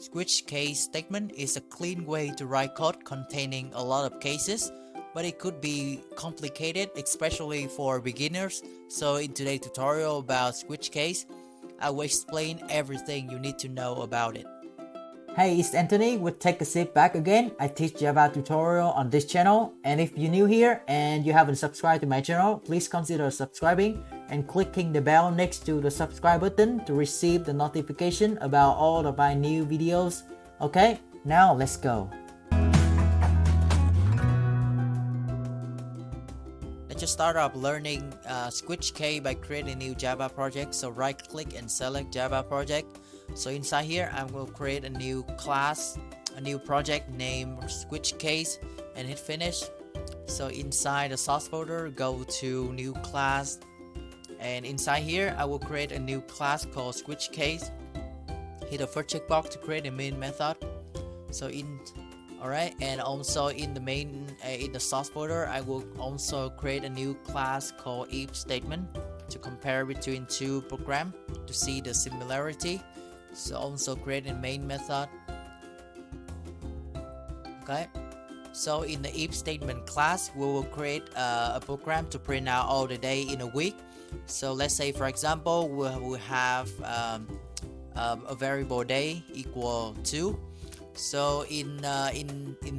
Switch case statement is a clean way to write code containing a lot of cases, but it could be complicated, especially for beginners. So in today's tutorial about switch case, I will explain everything you need to know about it. Hey, it's Anthony with Take a Sip back again. I teach Java tutorial on this channel, and if you're new here and you haven't subscribed to my channel, please consider subscribing and clicking the bell next to the subscribe button to receive the notification about all of my new videos. Okay, now let's go. Let's just start off learning switch case by creating a new Java project. So right click and select Java project. So inside here, I'm going to create a new class, a new project named switch case, and hit finish. So inside the source folder, go to new class, and inside here, I will create a new class called switch case. Hit the first checkbox to create a main method. So alright, and also in the main in the source folder, I will also create a new class called if statement to compare between two programs to see the similarity. So also create a main method. Okay, so in the if statement class, we will create a program to print out all the day in a week. So let's say, for example, we have a variable day equal 2. So in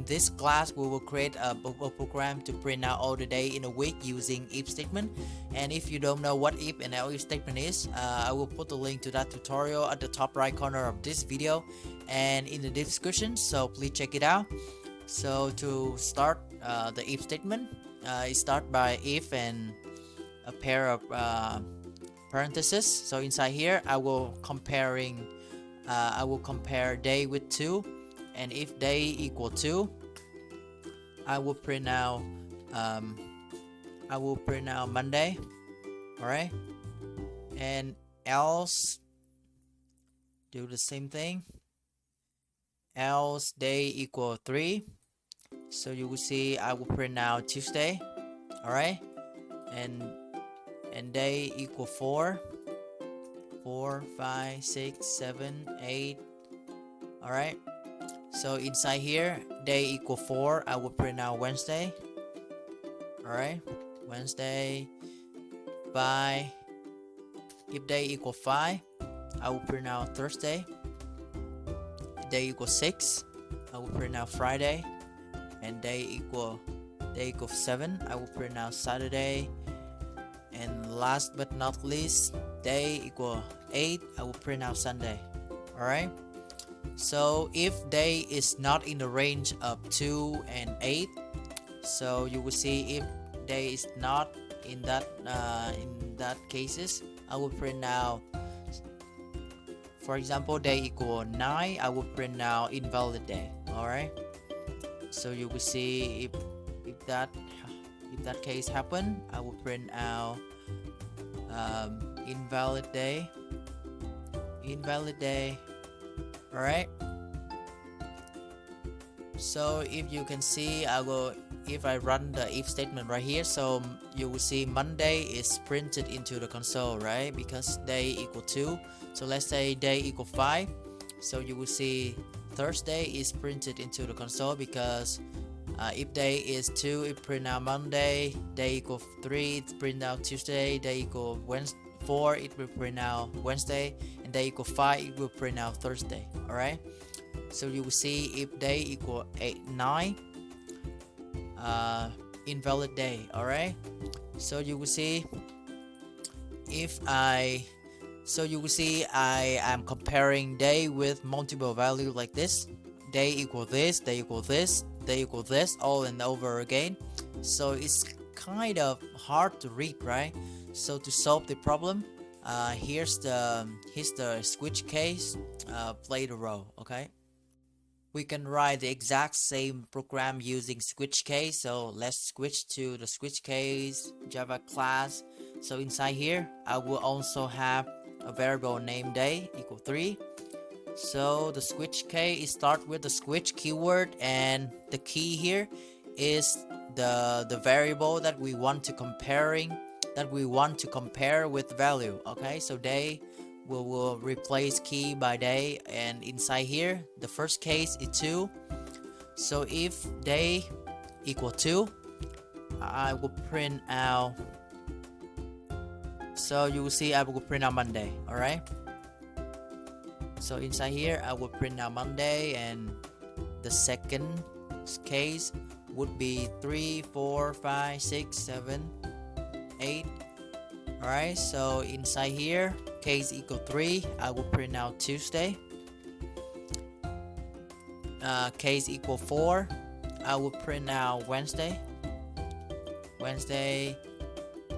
this class, we will create a program to print out all the day in a week using if statement. And if you don't know what if and if statement is, I will put the link to that tutorial at the top right corner of this video and in the description, so please check it out. So to start the if statement, it start by if and a pair of parentheses. So inside here, I will compare day with 2. And if day equal 2, I will print out Monday. Alright, and else do the same thing. Else day equal 3, so you will see I will print out Tuesday. Alright, and day equal 4, 5, 6, 7, 8. Alright, so inside here, day equal 4, I will print out Wednesday. Alright, Wednesday. 5. If day equal 5, I will print out Thursday. If day equal 6, I will print out Friday. And day equal 7, I will print out Saturday. And last but not least, day equal 8, I will print out Sunday. Alright, so if day is not in the range of 2 and 8, so you will see if day is not in that cases, I will print out, for example, day equal 9, I will print out invalid day. Alright, so you will see if that case happen, I will print out invalid day. Alright, so if you can see, if I run the if statement right here, so you will see Monday is printed into the console, right? Because day equal 2. So let's say day equal 5, so you will see Thursday is printed into the console, because if day is 2, it print out Monday. Day equal 3, it print out Tuesday. Day equal 4, it will print out Wednesday. And day equal 5, it will print out Thursday. Alright, so you will see if day equal 9, invalid day. Alright, so you will see I am comparing day with multiple value like this. Day equal this, day equal this, day equal this, all and over again. So it's kind of hard to read, right? So to solve the problem, here's the switch case, play the role. Okay, we can write the exact same program using switch case. So let's switch to the switch case Java class. So inside here, I will also have a variable named day equal 3. So the switch case start with the switch keyword, and the key here is the variable that we want to compare with value. Okay, so day we will replace key by day, and inside here the first case is 2. So if day equal 2, I will print out, so you will see I will print out Monday. All right, so inside here I will print out Monday, and the second case would be 3, 4, 5, 6, 7, 8. All right, so inside here case equal 3, I will print out Tuesday. Case equal 4, I will print out Wednesday.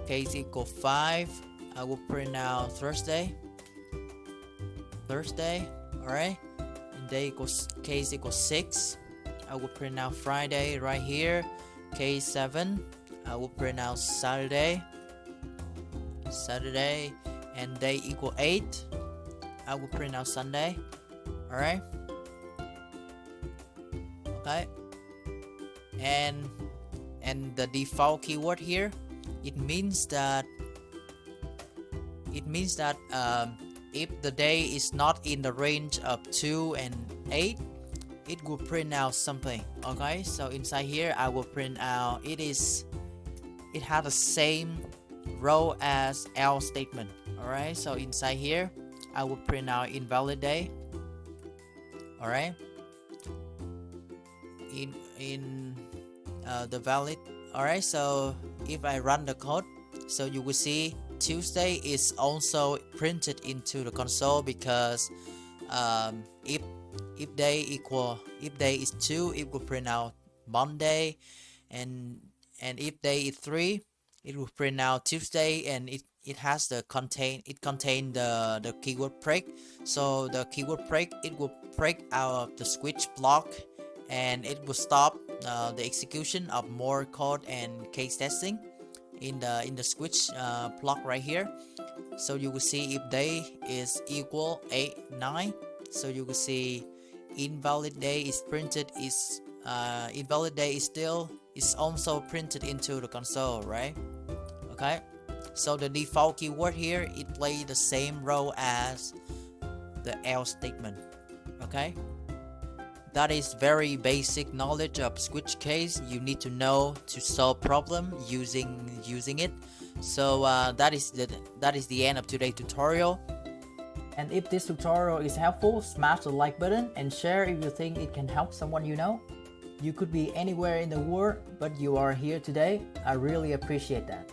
Case equal 5, I will print out Thursday. All right, and case equals 6, I will print out Friday right here. Case 7, I will print out Saturday, and day equal 8, I will print out Sunday. All right, okay, and the default keyword here, it means that if the day is not in the range of 2 and 8, it will print out something. Okay, so inside here I will print out it has the same row as else statement. All right, so inside here I will print out invalid day. All right, in the valid. All right, so if I run the code, so you will see Tuesday is also printed into the console, because if day is 2, it will print out Monday, and if day is 3, it will print out Tuesday, and it has the contain the keyword break. So the keyword break, it will break out of the switch block, and it will stop the execution of more code and case testing in the switch block right here. So you will see if day is equal 8, 9, so you will see invalid day is printed, invalid day is also printed into the console, right? Okay, so the default keyword here, it plays the same row as the else statement. Okay, that is very basic knowledge of switch case you need to know to solve problem using it. So that is the end of today's tutorial. And if this tutorial is helpful, smash the like button and share if you think it can help someone you know. You could be anywhere in the world, but you are here today. I really appreciate that.